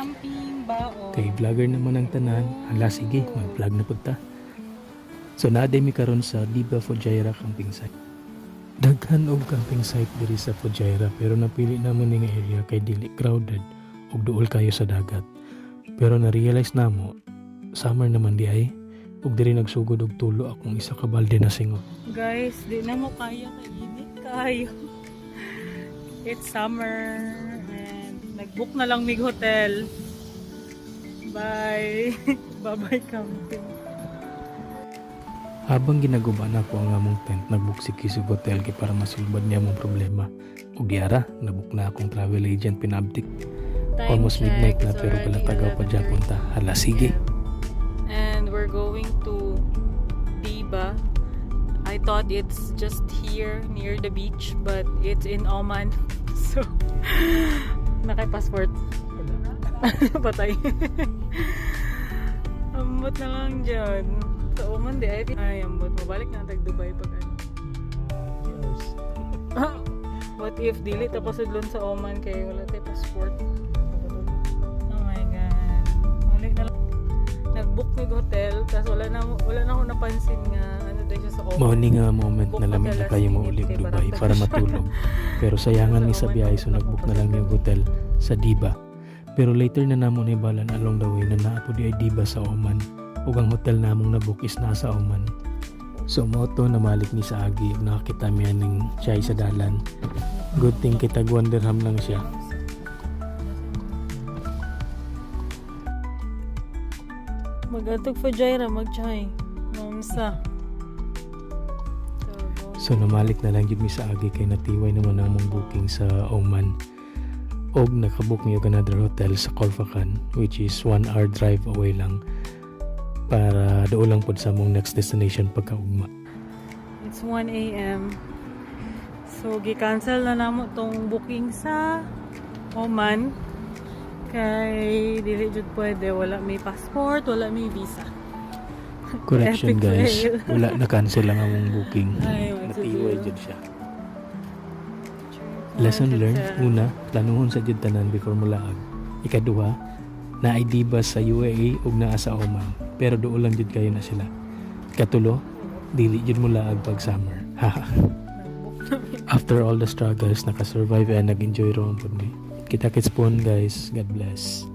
camping ba o Kay vlogger naman ang tanan. Hala sige, mag-vlog na pud ta. So naaday mi karon sa Diba Fujairah camping site. Daghan og camping site diri sa Fujairah pero napili naman ni nga area kay dili crowded ug duol kayo sa dagat. Pero na-realize namo summer naman di ay ug diri nagsugod og tulo akong isa ka balde na singot. guys, di na mo kaya kay init kayo. It's summer and nag-book na lang mig hotel. Bye. Bye-bye camping. Habang ginaguba na ko ang among tent, nag-book si Kisig Hotel kay para masulbad niya among problema. Ug yara, na-book na akong travel agent pinabdik. Almost midnight na pero pala tagaw pa dyan punta. Hala sige. And we're going to Diba. I thought it's just here near the beach, but it's in Oman. So, naka-passport. Patay. Ambot na lang dyan. Sa Oman di ay ambot. Mabalik na tag-Dubai pag ano. What if dili tapos udlon sa Oman kay wala tayo passport? Oh my god. Wala na lang. Nag-book ng hotel tapos wala na ako napansin nga ano tayo siya sa Oman. Mao ni nga moment na lamig na kayo mauli og Dubai para matulog. Pero sayangan ni sa biyahe so nag-book na lang yung hotel sa Diba. Pero later na namo ni balan along the way na naapo di ay Diba sa Oman. Ug ang hotel namong na-book is nasa Oman. So moto na malik ni sa agi ug nakakita mi ning chai sa dalan. Good thing kita 1 dirham lang siya. Mag-atog Fujairah, mag-chai. Mamsa. So namalik na lang yun mi sa agi kay natiway naman namong booking sa Oman. Og nakabook mi og another hotel sa Corfacan which is 1 hour drive away lang para doon lang pod sa among next destination pagkaugma. It's 1 a.m. So, gi-cancel na namo tong booking sa Oman. Kay dili jud pwede, wala may passport, wala may visa. Correction Epic guys, fail. wala na cancel lang among booking. Ay, what to Natiway do? jud siya. Lesson learned, una, planuhon sa jud tanan before mo laag. Ikaduha, naay Diba sa UAE ug naa sa Oman, pero doon lang jud kayo na sila. Ikatulo, dili jud mo laag pag summer. Haha. After all the struggles, nakasurvive and nag-enjoy ron po mi. Kita-kits po guys. God bless.